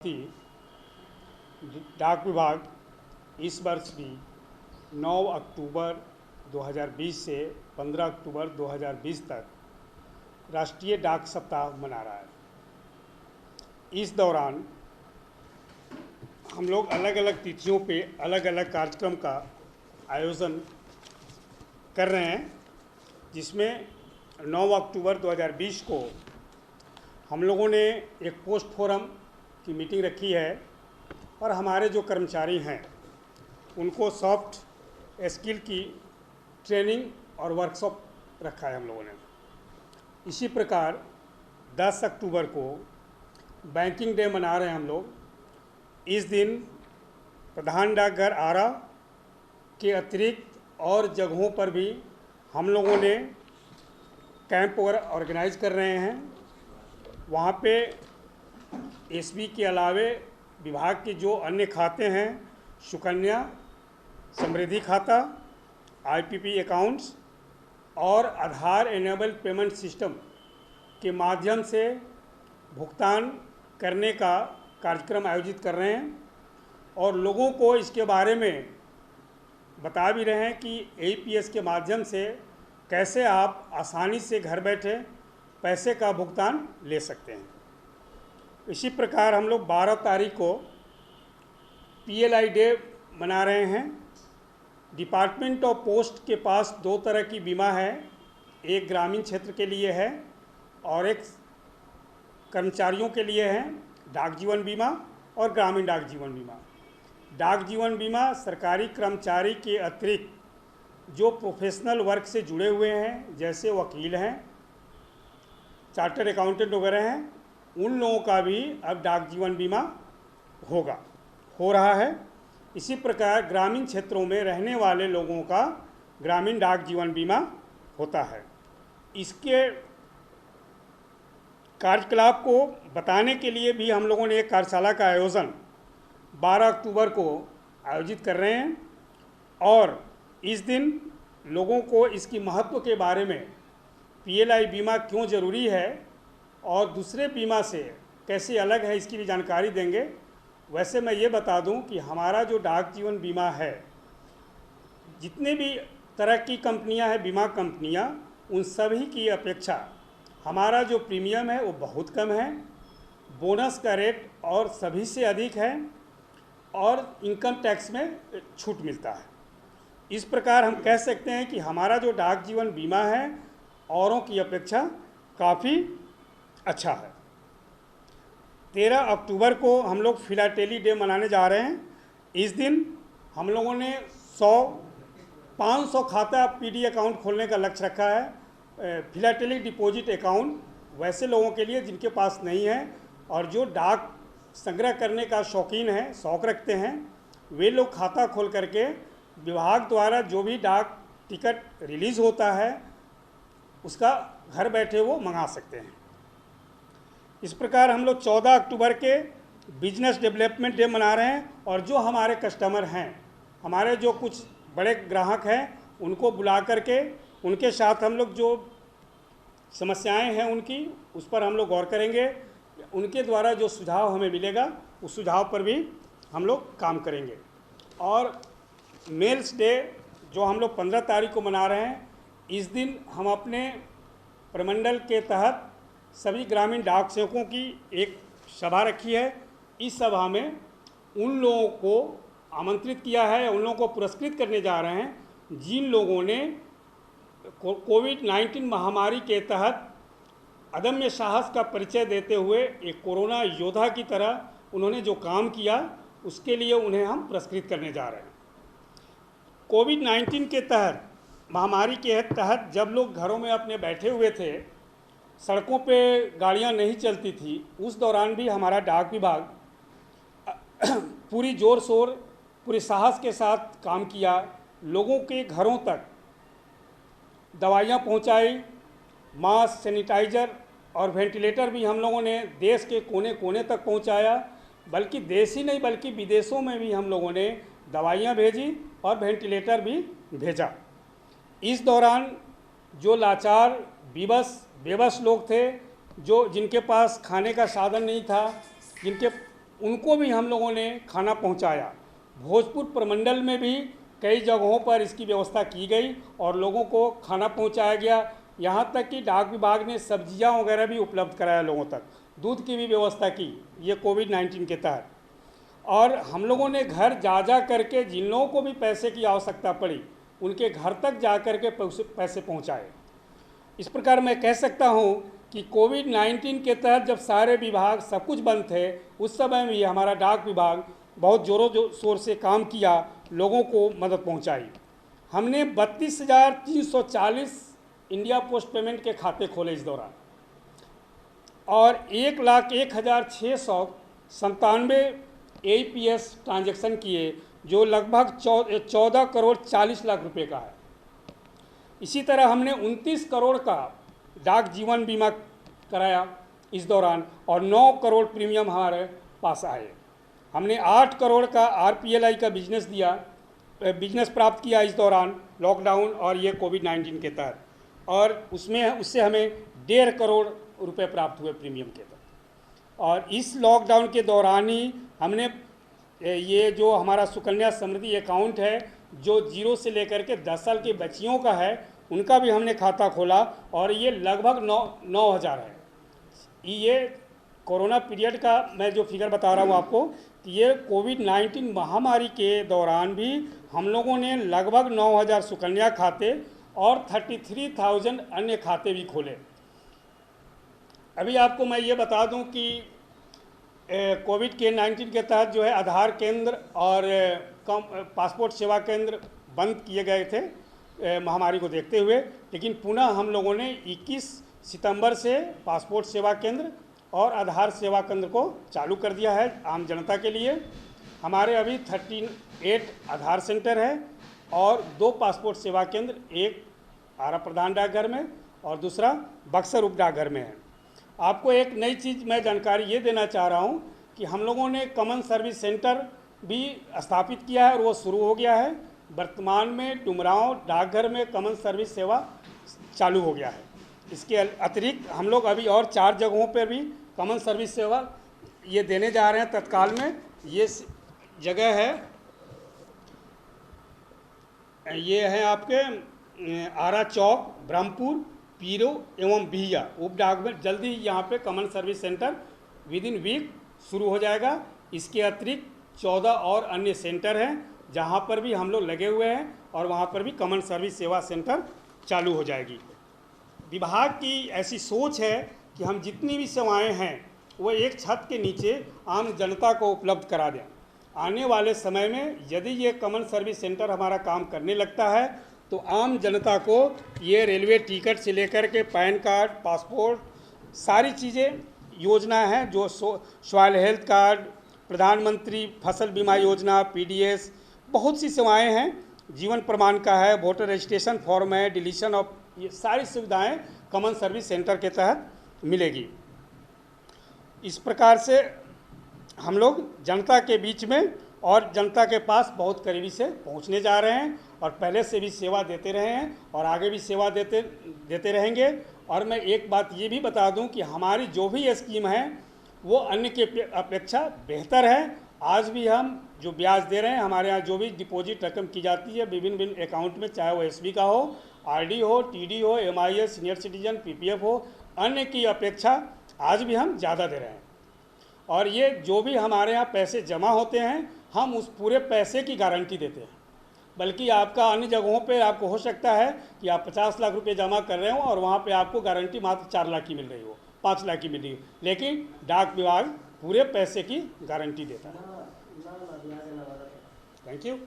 थी। डाक विभाग इस वर्ष भी 9 अक्टूबर 2020 से 15 अक्टूबर 2020 तक राष्ट्रीय डाक सप्ताह मना रहा है। इस दौरान हम लोग अलग अलग तिथियों पे अलग अलग कार्यक्रम का आयोजन कर रहे हैं, जिसमें 9 अक्टूबर 2020 को हम लोगों ने एक पोस्ट फोरम की मीटिंग रखी है और हमारे जो कर्मचारी हैं उनको सॉफ्ट स्किल की ट्रेनिंग और वर्कशॉप रखा है हम लोगों ने। इसी प्रकार 10 अक्टूबर को बैंकिंग डे मना रहे हैं हम लोग। इस दिन प्रधान डाकघर आरा के अतिरिक्त और जगहों पर भी हम लोगों ने कैंप ऑर्गेनाइज कर रहे हैं। वहाँ पे एसबी के अलावे विभाग के जो अन्य खाते हैं, सुकन्या समृद्धि खाता, आईपीपी अकाउंट्स और आधार एनेबल पेमेंट सिस्टम के माध्यम से भुगतान करने का कार्यक्रम आयोजित कर रहे हैं और लोगों को इसके बारे में बता भी रहे हैं कि एईपीएस के माध्यम से कैसे आप आसानी से घर बैठे पैसे का भुगतान ले सकते हैं। इसी प्रकार हम लोग 12 तारीख को पीएलआई डे मना रहे हैं। डिपार्टमेंट ऑफ पोस्ट के पास दो तरह की बीमा है, एक ग्रामीण क्षेत्र के लिए है और एक कर्मचारियों के लिए है, डाक जीवन बीमा और ग्रामीण डाक जीवन बीमा। डाक जीवन बीमा सरकारी कर्मचारी के अतिरिक्त जो प्रोफेशनल वर्क से जुड़े हुए हैं, जैसे वकील हैं, चार्टर्ड अकाउंटेंट वगैरह हैं, उन लोगों का भी अब डाक जीवन बीमा हो रहा है। इसी प्रकार ग्रामीण क्षेत्रों में रहने वाले लोगों का ग्रामीण डाक जीवन बीमा होता है। इसके कार्यकलाप को बताने के लिए भी हम लोगों ने एक कार्यशाला का आयोजन 12 अक्टूबर को आयोजित कर रहे हैं और इस दिन लोगों को इसकी महत्व के बारे में, पीएलआई बीमा क्यों ज़रूरी है और दूसरे बीमा से कैसे अलग है, इसकी भी जानकारी देंगे। वैसे मैं ये बता दूं कि हमारा जो डाक जीवन बीमा है, जितने भी तरह की कंपनियां हैं, बीमा कंपनियां, उन सभी की अपेक्षा हमारा जो प्रीमियम है वो बहुत कम है, बोनस का रेट और सभी से अधिक है और इनकम टैक्स में छूट मिलता है। इस प्रकार हम कह सकते हैं कि हमारा जो डाक जीवन बीमा है औरों की अपेक्षा काफ़ी अच्छा है। 13 अक्टूबर को हम लोग फिलाटेली डे मनाने जा रहे हैं। इस दिन हम लोगों ने 500 खाता पीडी अकाउंट खोलने का लक्ष्य रखा है। फिलाटेली डिपॉजिट अकाउंट वैसे लोगों के लिए जिनके पास नहीं है और जो डाक संग्रह करने का शौकीन है, शौक़ रखते हैं, वे लोग खाता खोल करके विभाग द्वारा जो भी डाक टिकट रिलीज़ होता है उसका घर बैठे वो मंगा सकते हैं। इस प्रकार हम लोग 14 अक्टूबर के बिजनेस डेवलपमेंट डे मना रहे हैं और जो हमारे कस्टमर हैं, हमारे जो कुछ बड़े ग्राहक हैं, उनको बुला करके उनके साथ हम लोग जो समस्याएं हैं उनकी, उस पर हम लोग गौर करेंगे। उनके द्वारा जो सुझाव हमें मिलेगा उस सुझाव पर भी हम लोग काम करेंगे। और मेल्स डे जो हम लोग 15 तारीख को मना रहे हैं, इस दिन हम अपने प्रमंडल के तहत सभी ग्रामीण डाक सेवकों की एक सभा रखी है। इस सभा में उन लोगों को आमंत्रित किया है, उन लोगों को पुरस्कृत करने जा रहे हैं जिन लोगों ने कोविड-19 महामारी के तहत अदम्य साहस का परिचय देते हुए एक कोरोना योद्धा की तरह उन्होंने जो काम किया, उसके लिए उन्हें हम पुरस्कृत करने जा रहे हैं। कोविड-19 के तहत, महामारी के तहत जब लोग घरों में अपने बैठे हुए थे, सड़कों पे गाड़ियां नहीं चलती थी, उस दौरान भी हमारा डाक विभाग पूरी ज़ोर शोर, पूरे साहस के साथ काम किया। लोगों के घरों तक दवाइयाँ पहुँचाई, मास्क, सैनिटाइज़र और वेंटिलेटर भी हम लोगों ने देश के कोने कोने तक पहुँचाया। बल्कि देश ही नहीं बल्कि विदेशों में भी हम लोगों ने दवाइयाँ भेजी और वेंटिलेटर भी भेजा। इस दौरान जो लाचार, बेबस लोग थे, जिनके पास खाने का साधन नहीं था, जिनके उनको भी हम लोगों ने खाना पहुंचाया। भोजपुर प्रमंडल में भी कई जगहों पर इसकी व्यवस्था की गई और लोगों को खाना पहुंचाया गया। यहाँ तक कि डाक विभाग ने सब्जियां वगैरह भी उपलब्ध कराया लोगों तक, दूध की भी व्यवस्था की ये कोविड-19 के तहत। और हम लोगों ने घर जा करके जिन लोगों को भी पैसे की आवश्यकता पड़ी उनके घर तक जा कर के पैसे पहुँचाए। इस प्रकार मैं कह सकता हूँ कि कोविड-19 के तहत जब सारे विभाग सब कुछ बंद थे, उस समय भी हमारा डाक विभाग बहुत ज़ोरों शोर से काम किया, लोगों को मदद पहुंचाई। हमने 32,340 इंडिया पोस्ट पेमेंट के खाते खोले इस दौरान और 1,01,697 APS ट्रांजैक्शन किए, जो लगभग 14 करोड़ 40 लाख रुपए का है। इसी तरह हमने 29 करोड़ का डाक जीवन बीमा कराया इस दौरान और 9 करोड़ प्रीमियम हमारे पास आए। हमने 8 करोड़ का RPLI का बिजनेस प्राप्त किया इस दौरान लॉकडाउन और ये कोविड-19 के तहत, और उससे हमें 1.5 करोड़ रुपए प्राप्त हुए प्रीमियम के तहत। और इस लॉकडाउन के दौरान ही हमने ये जो हमारा सुकन्या समृद्धि अकाउंट है, जो 0 से लेकर के 10 साल की बच्चियों का है, उनका भी हमने खाता खोला और ये लगभग 9,000 है। ये कोरोना पीरियड का मैं जो फिगर बता रहा हूँ आपको, कि ये कोविड-19 महामारी के दौरान भी हम लोगों ने लगभग 9,000 सुकन्या खाते और 33,000 अन्य खाते भी खोले। अभी आपको मैं ये बता दूं कि कोविड-19 के तहत जो है आधार केंद्र और पासपोर्ट सेवा केंद्र बंद किए गए थे महामारी को देखते हुए, लेकिन पुनः हम लोगों ने 21 सितंबर से पासपोर्ट सेवा केंद्र और आधार सेवा केंद्र को चालू कर दिया है आम जनता के लिए। हमारे अभी 38 आधार सेंटर है और 2 पासपोर्ट सेवा केंद्र, एक आरा प्रधान डाकघर में और दूसरा बक्सर उप डाकघर में है। आपको एक नई चीज़ मैं जानकारी ये देना चाह रहा हूँ कि हम लोगों ने कॉमन सर्विस सेंटर भी स्थापित किया है और वो शुरू हो गया है। वर्तमान में डुमरांव डाकघर में कॉमन सर्विस सेवा चालू हो गया है। इसके अतिरिक्त हम लोग अभी और 4 जगहों पर भी कॉमन सर्विस सेवा ये देने जा रहे हैं तत्काल में। ये जगह है, ये है आपके आरा चौक, ब्रह्मपुर, पीरो एवं बिहिया उप डाक में जल्दी यहाँ पे common service centre within week शुरू हो जाएगा। इसके अतिरिक्त 14 और अन्य सेंटर हैं जहाँ पर भी हम लोग लगे हुए हैं और वहाँ पर भी कॉमन सर्विस सेवा सेंटर चालू हो जाएगी। विभाग की ऐसी सोच है कि हम जितनी भी सेवाएं हैं वो एक छत के नीचे आम जनता को उपलब्ध करा दें। आने वाले समय में यदि ये कॉमन सर्विस सेंटर हमारा काम करने लगता है तो आम जनता को ये रेलवे टिकट से लेकर के पैन कार्ड, पासपोर्ट, सारी चीज़ें योजना हैं जो सॉइल हेल्थ कार्ड, प्रधानमंत्री फसल बीमा योजना, PDS, बहुत सी सेवाएं हैं, जीवन प्रमाण का है, वोटर रजिस्ट्रेशन फॉर्म है, डिलीशन ऑफ, ये सारी सुविधाएं कॉमन सर्विस सेंटर के तहत मिलेगी। इस प्रकार से हम लोग जनता के बीच में और जनता के पास बहुत करीबी से पहुंचने जा रहे हैं और पहले से भी सेवा देते रहे हैं और आगे भी सेवा देते रहेंगे। और मैं एक बात ये भी बता दूं कि हमारी जो भी स्कीम है वो अन्य के अपेक्षा बेहतर है। आज भी हम जो ब्याज दे रहे हैं, हमारे यहाँ जो भी डिपॉजिट रकम की जाती है विभिन्न अकाउंट में, चाहे वो SB का हो, RD हो, TD हो, MIS, सीनियर सिटीजन, PPF हो, अन्य की अपेक्षा आज भी हम ज़्यादा दे रहे हैं। और ये जो भी हमारे यहाँ पैसे जमा होते हैं हम उस पूरे पैसे की गारंटी देते हैं। बल्कि आपका अन्य जगहों पे आपको हो सकता है कि आप 50 लाख रुपए जमा कर रहे हो और वहाँ पे आपको गारंटी मात्र 4 लाख की मिल रही हो, 5 लाख की मिल रही हो, लेकिन डाक विभाग पूरे पैसे की गारंटी देता है। Thank you.